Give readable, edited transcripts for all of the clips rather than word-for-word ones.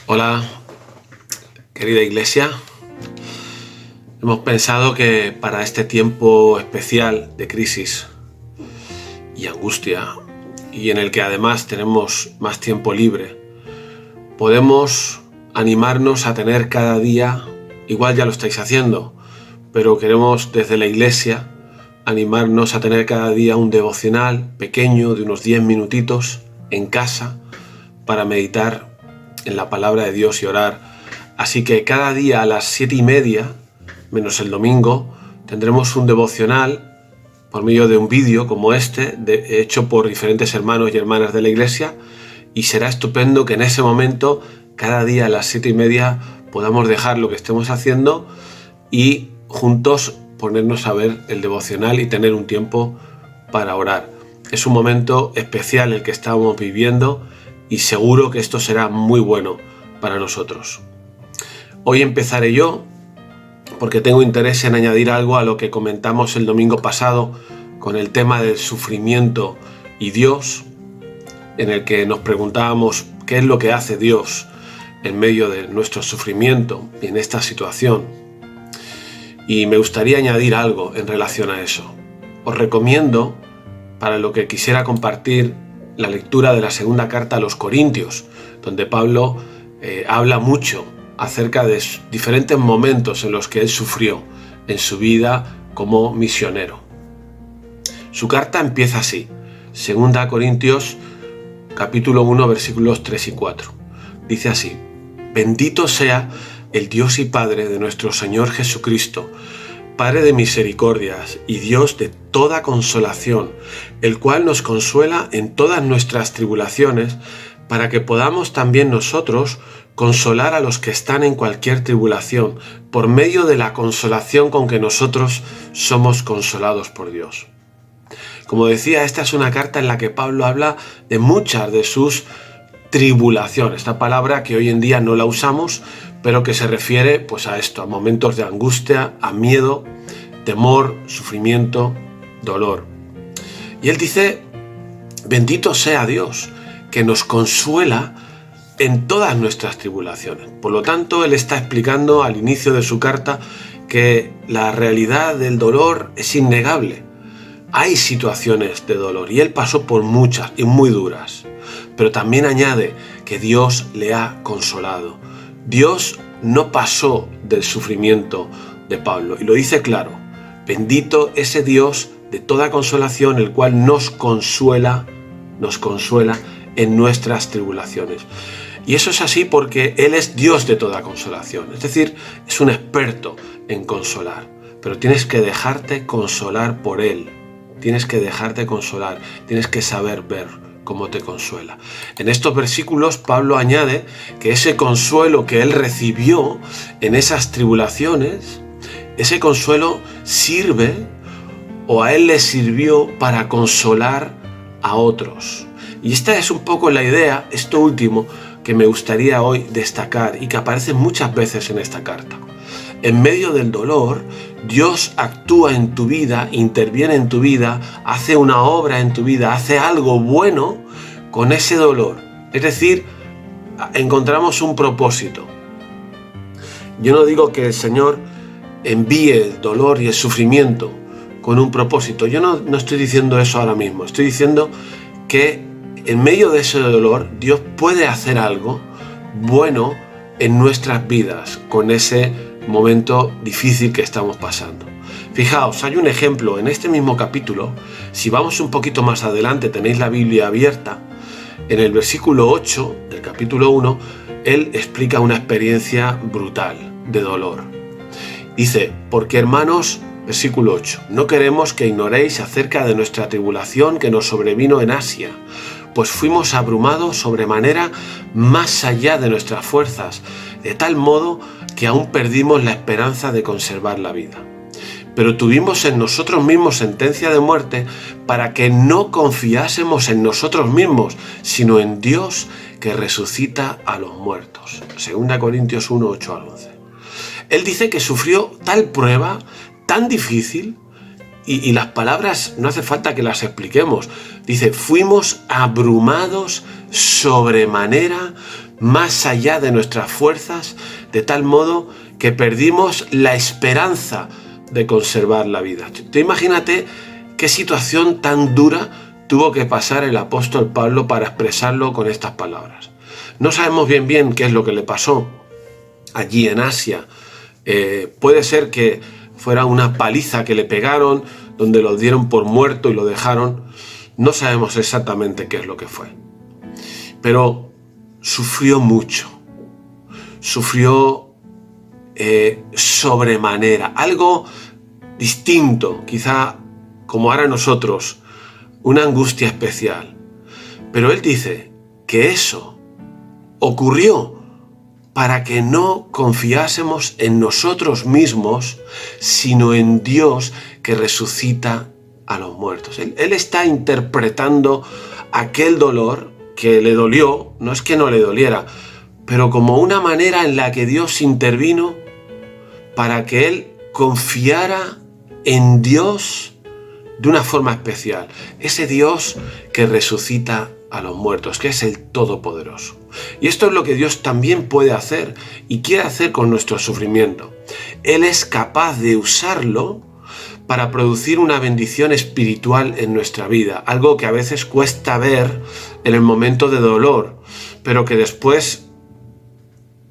Hola, querida iglesia. Hemos pensado que para este tiempo especial de crisis y angustia, y en el que además tenemos más tiempo libre, podemos animarnos a tener cada día, igual ya lo estáis haciendo, pero queremos desde la iglesia animarnos a tener cada día un devocional pequeño de unos 10 minutitos en casa para meditar en la palabra de Dios y orar. Así que cada día a las 7:30, menos el domingo, tendremos un devocional por medio de un vídeo como este, hecho por diferentes hermanos y hermanas de la iglesia, y será estupendo que en ese momento, cada día a las 7:30, podamos dejar lo que estemos haciendo y juntos ponernos a ver el devocional y tener un tiempo para orar. Es un momento especial el que estamos viviendo y seguro que esto será muy bueno para nosotros. Hoy empezaré yo porque tengo interés en añadir algo a lo que comentamos el domingo pasado con el tema del sufrimiento y Dios, en el que nos preguntábamos qué es lo que hace Dios en medio de nuestro sufrimiento y en esta situación. Y me gustaría añadir algo en relación a eso. Os recomiendo, para lo que quisiera compartir, la lectura de la segunda carta a los Corintios, donde Pablo habla mucho acerca de diferentes momentos en los que él sufrió en su vida como misionero. Su carta empieza así, 2 Corintios capítulo 1 versículos 3 y 4. Dice así: Bendito sea el Dios y Padre de nuestro Señor Jesucristo, Padre de misericordias y Dios de toda consolación, el cual nos consuela en todas nuestras tribulaciones, para que podamos también nosotros consolar a los que están en cualquier tribulación, por medio de la consolación con que nosotros somos consolados por Dios. Como decía, esta es una carta en la que Pablo habla de muchas de sus tribulaciones, esta palabra que hoy en día no la usamos, pero que se refiere pues a esto, a momentos de angustia, a miedo, temor, sufrimiento, dolor. Y él dice: bendito sea Dios, que nos consuela en todas nuestras tribulaciones. Por lo tanto, él está explicando al inicio de su carta que la realidad del dolor es innegable. Hay situaciones de dolor y él pasó por muchas y muy duras. Pero también añade que Dios le ha consolado. Dios no pasó del sufrimiento de Pablo y lo dice claro: bendito ese Dios de toda consolación, el cual nos consuela en nuestras tribulaciones. Y eso es así porque Él es Dios de toda consolación, es decir, es un experto en consolar, pero tienes que dejarte consolar por Él, tienes que dejarte consolar, tienes que saber ver cómo te consuela. En estos versículos Pablo añade que ese consuelo que él recibió en esas tribulaciones, ese consuelo sirve, o a él le sirvió para consolar a otros. Y esta es un poco la idea, esto último, que me gustaría hoy destacar y que aparece muchas veces en esta carta. En medio del dolor, Dios actúa en tu vida, interviene en tu vida, hace una obra en tu vida, hace algo bueno con ese dolor. Es decir, encontramos un propósito. Yo no digo que el Señor envíe el dolor y el sufrimiento con un propósito. Yo no estoy diciendo eso ahora mismo. Estoy diciendo que en medio de ese dolor, Dios puede hacer algo bueno en nuestras vidas con ese momento difícil que estamos pasando. Fijaos, hay un ejemplo en este mismo capítulo. Si vamos un poquito más adelante, tenéis la Biblia abierta, en el versículo 8 del capítulo 1, él explica una experiencia brutal de dolor. Dice: porque hermanos, versículo 8, no queremos que ignoréis acerca de nuestra tribulación que nos sobrevino en Asia, pues fuimos abrumados sobremanera más allá de nuestras fuerzas, de tal modo que aún perdimos la esperanza de conservar la vida. Pero tuvimos en nosotros mismos sentencia de muerte para que no confiásemos en nosotros mismos, sino en Dios que resucita a los muertos. 2 Corintios 1, 8 al 11. Él dice que sufrió tal prueba, tan difícil, y las palabras no hace falta que las expliquemos. Dice: fuimos abrumados sobremanera más allá de nuestras fuerzas, de tal modo que perdimos la esperanza de conservar la vida. Tú imagínate qué situación tan dura tuvo que pasar el apóstol Pablo para expresarlo con estas palabras. No sabemos bien qué es lo que le pasó allí en Asia. Puede ser que fuera una paliza que le pegaron, donde lo dieron por muerto y lo dejaron. No sabemos exactamente qué es lo que fue. Pero sufrió mucho. Sufrió sobremanera. Algo distinto, quizá como ahora nosotros, una angustia especial. Pero él dice que eso ocurrió para que no confiásemos en nosotros mismos, sino en Dios que resucita a los muertos. Él está interpretando aquel dolor que le dolió, no es que no le doliera, pero como una manera en la que Dios intervino para que él confiara en Dios de una forma especial. Ese Dios que resucita a los muertos, que es el Todopoderoso. Y esto es lo que Dios también puede hacer y quiere hacer con nuestro sufrimiento. Él es capaz de usarlo para producir una bendición espiritual en nuestra vida, algo que a veces cuesta ver en el momento de dolor, pero que después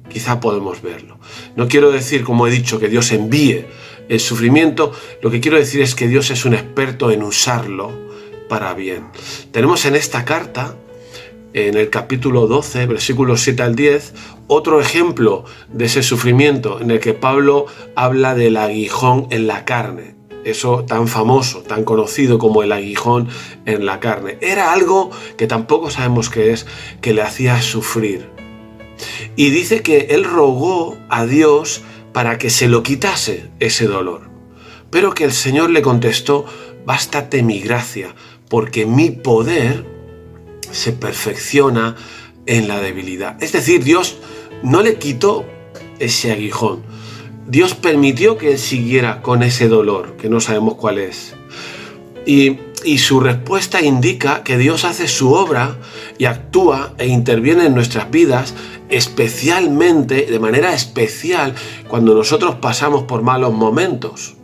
quizá podemos verlo. No quiero decir, como he dicho, que Dios envíe el sufrimiento, lo que quiero decir es que Dios es un experto en usarlo para bien. Tenemos en esta carta, en el capítulo 12, versículos 7 al 10, otro ejemplo de ese sufrimiento en el que Pablo habla del aguijón en la carne. Eso tan famoso, tan conocido como el aguijón en la carne. Era algo que tampoco sabemos qué es, que le hacía sufrir. Y dice que él rogó a Dios para que se lo quitase ese dolor. Pero que el Señor le contestó: bástate mi gracia, porque mi poder se perfecciona en la debilidad. Es decir, Dios no le quitó ese aguijón. Dios permitió que él siguiera con ese dolor, que no sabemos cuál es. Y su respuesta indica que Dios hace su obra y actúa e interviene en nuestras vidas, especialmente, de manera especial, cuando nosotros pasamos por malos momentos.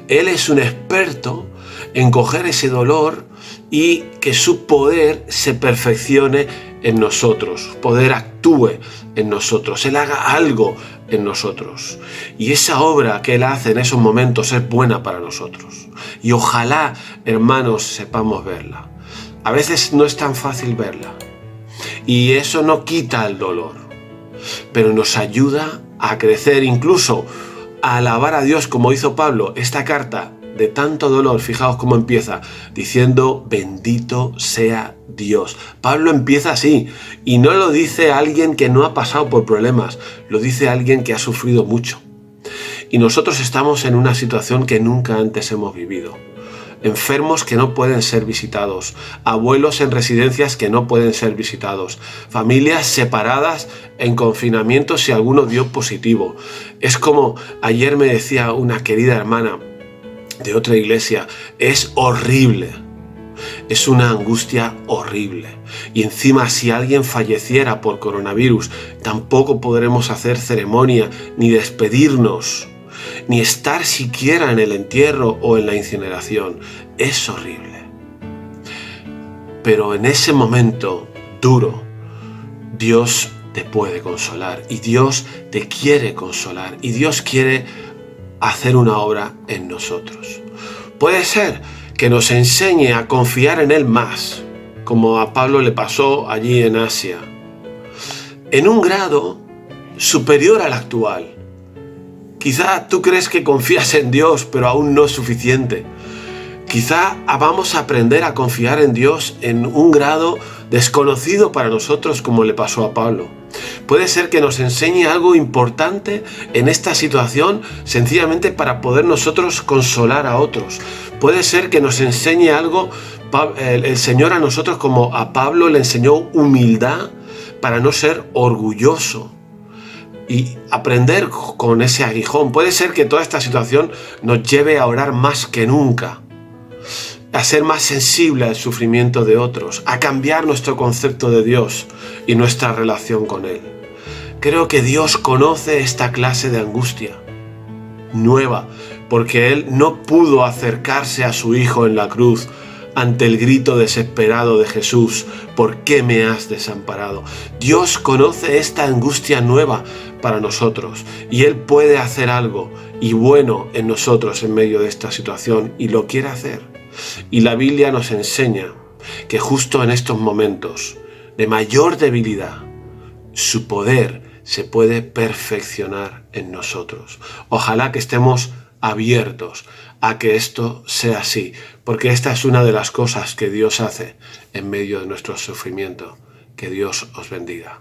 Él es un experto en coger ese dolor y que su poder se perfeccione en nosotros, su poder actúe en nosotros, Él haga algo en nosotros. Y esa obra que Él hace en esos momentos es buena para nosotros. Y ojalá, hermanos, sepamos verla. A veces no es tan fácil verla. Y eso no quita el dolor, pero nos ayuda a crecer, incluso a alabar a Dios como hizo Pablo. Esta carta de tanto dolor, fijaos cómo empieza, diciendo: bendito sea Dios. Pablo empieza así, y no lo dice alguien que no ha pasado por problemas, lo dice alguien que ha sufrido mucho. Y nosotros estamos en una situación que nunca antes hemos vivido. Enfermos que no pueden ser visitados, abuelos en residencias que no pueden ser visitados, familias separadas en confinamiento si alguno dio positivo. Es como ayer me decía una querida hermana de otra iglesia: es horrible, es una angustia horrible. Y encima, si alguien falleciera por coronavirus, tampoco podremos hacer ceremonia, ni despedirnos, ni estar siquiera en el entierro o en la incineración. Es horrible. Pero en ese momento duro, Dios te puede consolar, y Dios te quiere consolar, y Dios quiere hacer una obra en nosotros. Puede ser que nos enseñe a confiar en Él más, como a Pablo le pasó allí en Asia, en un grado superior al actual. Quizá tú crees que confías en Dios, pero aún no es suficiente. Quizá vamos a aprender a confiar en Dios en un grado desconocido para nosotros, como le pasó a Pablo. Puede ser que nos enseñe algo importante en esta situación, sencillamente para poder nosotros consolar a otros. Puede ser que nos enseñe algo el Señor a nosotros, como a Pablo le enseñó humildad para no ser orgulloso y aprender con ese aguijón. Puede ser que toda esta situación nos lleve a orar más que nunca. a ser más sensible al sufrimiento de otros, a cambiar nuestro concepto de Dios y nuestra relación con Él. Creo que Dios conoce esta clase de angustia nueva, porque Él no pudo acercarse a su Hijo en la cruz ante el grito desesperado de Jesús: ¿por qué me has desamparado? Dios conoce esta angustia nueva para nosotros y Él puede hacer algo y bueno en nosotros en medio de esta situación, y lo quiere hacer. Y la Biblia nos enseña que justo en estos momentos de mayor debilidad, su poder se puede perfeccionar en nosotros. Ojalá que estemos abiertos a que esto sea así, porque esta es una de las cosas que Dios hace en medio de nuestro sufrimiento. Que Dios os bendiga.